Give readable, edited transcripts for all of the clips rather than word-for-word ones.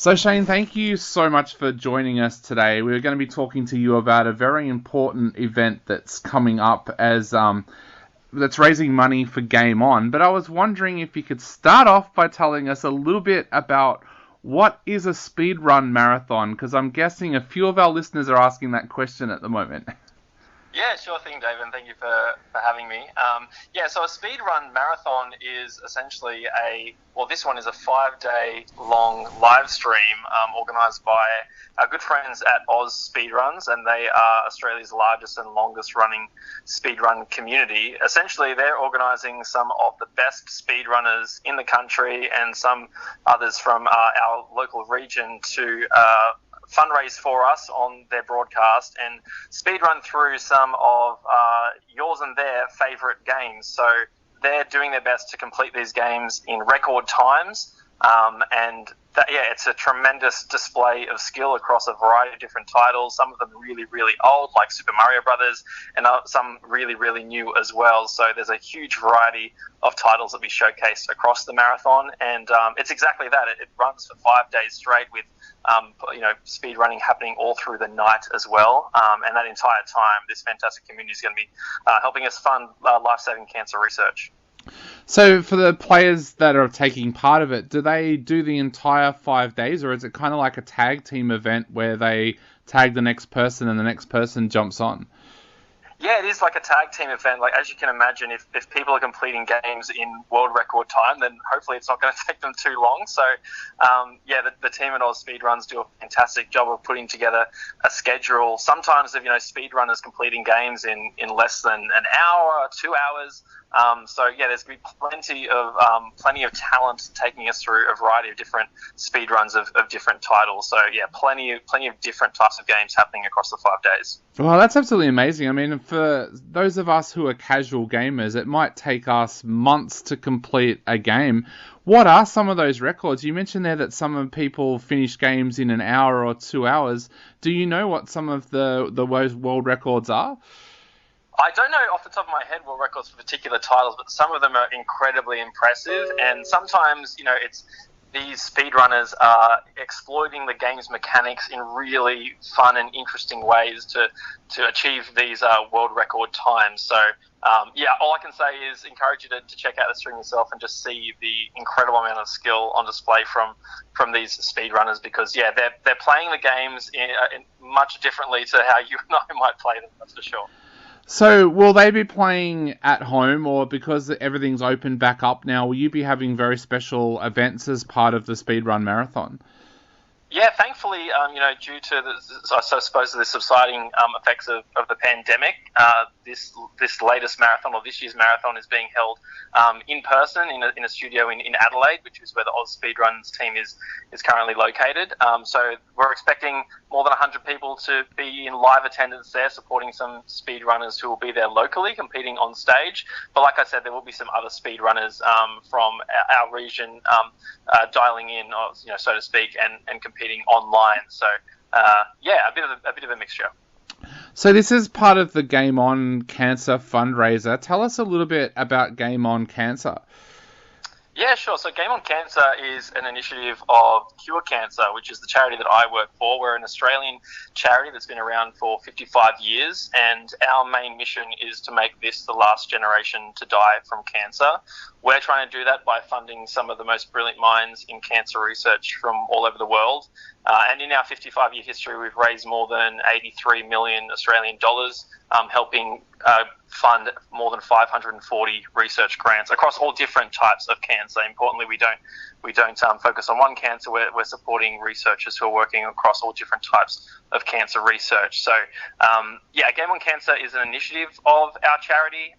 So Shane, thank you so much for joining us today. We're going to be talking to you about a very important event that's coming up that's raising money for Game On. But I was wondering if you could start off by telling us a little bit about what is a speedrun marathon, because I'm guessing a few of our listeners are asking that question at the moment. Yeah, sure thing, Dave, and thank you for having me. So a speedrun marathon is essentially this one is a 5-day long live stream organised by our good friends at Oz Speedruns, and they are Australia's largest and longest running speedrun community. Essentially, they're organising some of the best speedrunners in the country and some others from our local region to fundraise for us on their broadcast and speedrun through some of yours and their favourite games. So they're doing their best to complete these games in record times, it's a tremendous display of skill across a variety of different titles, some of them really, really old, like Super Mario Brothers, and some really, really new as well. So there's a huge variety of titles that we showcased across the marathon, and it's exactly that. It runs for 5 days straight with speed running happening all through the night as well. And that entire time, this fantastic community is going to be helping us fund life-saving cancer research. So for the players that are taking part of it, do they do the entire 5 days, or is it kind of like a tag team event where they tag the next person and the next person jumps on? Yeah, it is like a tag team event. Like, as you can imagine, if people are completing games in world record time, then hopefully it's not going to take them too long. So, the team at Oz Speedruns do a fantastic job of putting together a schedule. Sometimes of speedrunners completing games in less than an hour, 2 hours. There's going to be plenty of talent taking us through a variety of different speedruns of different titles. So plenty of different types of games happening across the 5 days. Well, that's absolutely amazing. I mean, for those of us who are casual gamers, it might take us months to complete a game. What are some of those records? You mentioned there that some people finish games in an hour or 2 hours. Do you know what some of the world records are? I don't know off the top of my head world records for particular titles, but some of them are incredibly impressive, and sometimes, it's these speedrunners are exploiting the game's mechanics in really fun and interesting ways to achieve these world record times. So, all I can say is encourage you to check out the stream yourself and just see the incredible amount of skill on display from these speedrunners, because, they're playing the games in much differently to how you and I might play them, that's for sure. So will they be playing at home, or because everything's opened back up now, will you be having very special events as part of the Speedrun Marathon? Yeah, thankfully, due to the subsiding effects of the pandemic, this latest marathon, or this year's marathon, is being held in person in a studio in Adelaide, which is where the Oz Speedruns team is currently located. So we're expecting more than 100 people to be in live attendance there, supporting some speedrunners who will be there locally, competing on stage. But like I said, there will be some other speedrunners from our region dialing in, so to speak, and competing online. So a bit of a mixture. So this is part of the Game On Cancer fundraiser. Tell us a little bit about Game On Cancer. Yeah, sure. So Game On Cancer is an initiative of Cure Cancer, which is the charity that I work for. We're an Australian charity that's been around for 55 years, and our main mission is to make this the last generation to die from cancer. We're trying to do that by funding some of the most brilliant minds in cancer research from all over the world. And in our 55-year history, we've raised more than 83 million Australian dollars, helping fund more than 540 research grants across all different types of cancer. Importantly, we don't focus on one cancer. We're supporting researchers who are working across all different types of cancer research. So, Game On Cancer is an initiative of our charity,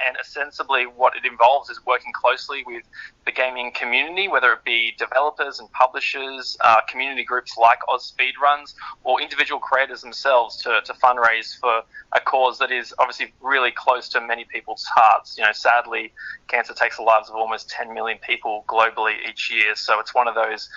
and ostensibly what it involves is working closely with the gaming community, whether it be developers and publishers, community groups like Oz Speedruns, or individual creators themselves to fundraise for a cause that is obviously really close to many people's hearts. Sadly, cancer takes the lives of almost 10 million people globally each year. So it's one of those,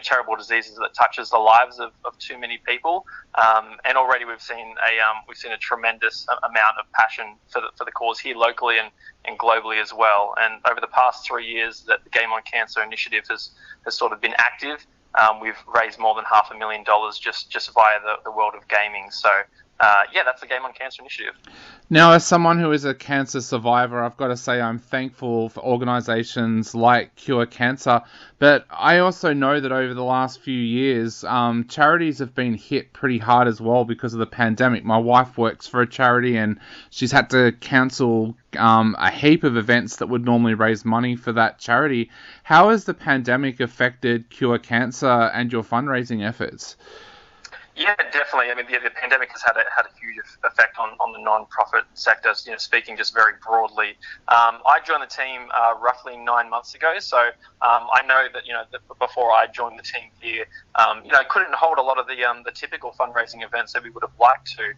terrible diseases that touches the lives of too many people. And already we've seen a tremendous amount of passion for the cause here locally and globally as well. And over the past 3 years that the Game On Cancer initiative has sort of been active, we've raised more than $500,000 just via the world of gaming. So that's the Game on Cancer initiative. Now, as someone who is a cancer survivor, I've got to say I'm thankful for organisations like Cure Cancer, but I also know that over the last few years, charities have been hit pretty hard as well because of the pandemic. My wife works for a charity and she's had to cancel a heap of events that would normally raise money for that charity. How has the pandemic affected Cure Cancer and your fundraising efforts? Yeah, definitely. I mean, the pandemic has had a huge effect on the non-profit sector. Speaking just very broadly, I joined the team roughly 9 months ago. So I know that that before I joined the team here, couldn't hold a lot of the typical fundraising events that we would have liked to.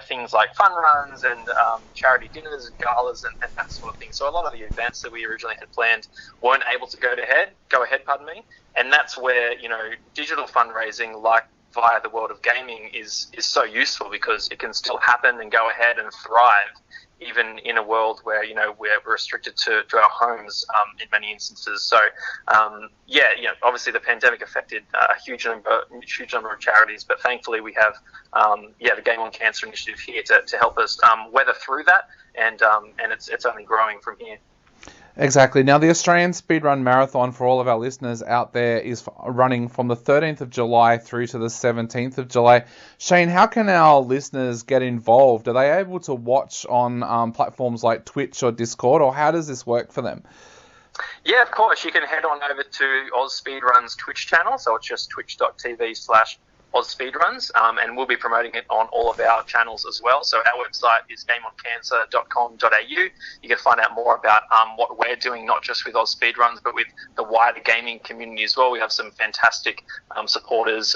Things like fun runs and charity dinners and galas and that sort of thing. So a lot of the events that we originally had planned weren't able to go ahead. And that's where digital fundraising via the world of gaming is so useful, because it can still happen and go ahead and thrive even in a world where we're restricted to our homes in many instances. So obviously the pandemic affected a huge number of charities, but thankfully we have the Game on Cancer initiative here to help us weather through that, and it's only growing from here. Exactly. Now, the Australian Speedrun Marathon, for all of our listeners out there, is running from the 13th of July through to the 17th of July. Shane, how can our listeners get involved? Are they able to watch on platforms like Twitch or Discord, or how does this work for them? Yeah, of course. You can head on over to Oz Speedrun's Twitch channel, so it's just twitch.tv/Oz Speedruns, and we'll be promoting it on all of our channels as well. So our website is gameoncancer.com.au. You can find out more about what we're doing, not just with Oz Speedruns, but with the wider gaming community as well. We have some fantastic supporters,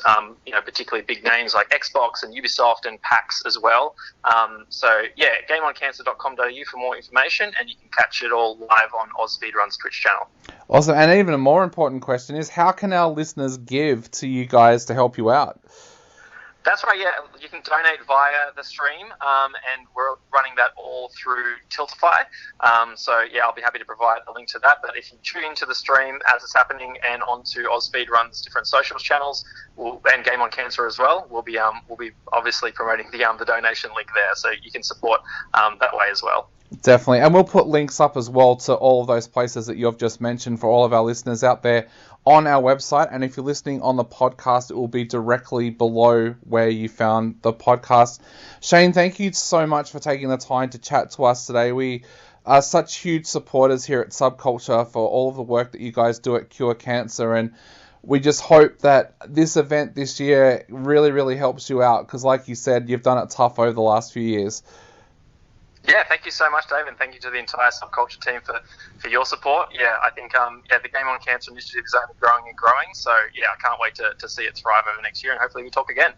particularly big names like Xbox and Ubisoft and PAX as well. Gameoncancer.com.au for more information, and you can catch it all live on Oz Speedrun's Twitch channel. Awesome. And even a more important question is, how can our listeners give to you guys to help you out? That's right, yeah. You can donate via the stream, and we're running that all through Tiltify. I'll be happy to provide a link to that. But if you tune into the stream as it's happening and onto Oz Speedrun's different socials channels, and Game on Cancer as well, we'll be obviously promoting the donation link there, so you can support that way as well. Definitely. And we'll put links up as well to all of those places that you've just mentioned for all of our listeners out there on our website. And if you're listening on the podcast, it will be directly below where you found the podcast. Shane, thank you so much for taking the time to chat to us today. We are such huge supporters here at Subculture for all of the work that you guys do at Cure Cancer, and we just hope that this event this year really, really helps you out, because like you said, you've done it tough over the last few years. Yeah, thank you so much, Dave, and thank you to the entire Subculture team for your support. Yeah, I think the Game on Cancer initiative is only growing and growing, so I can't wait to see it thrive over next year, and hopefully we talk again.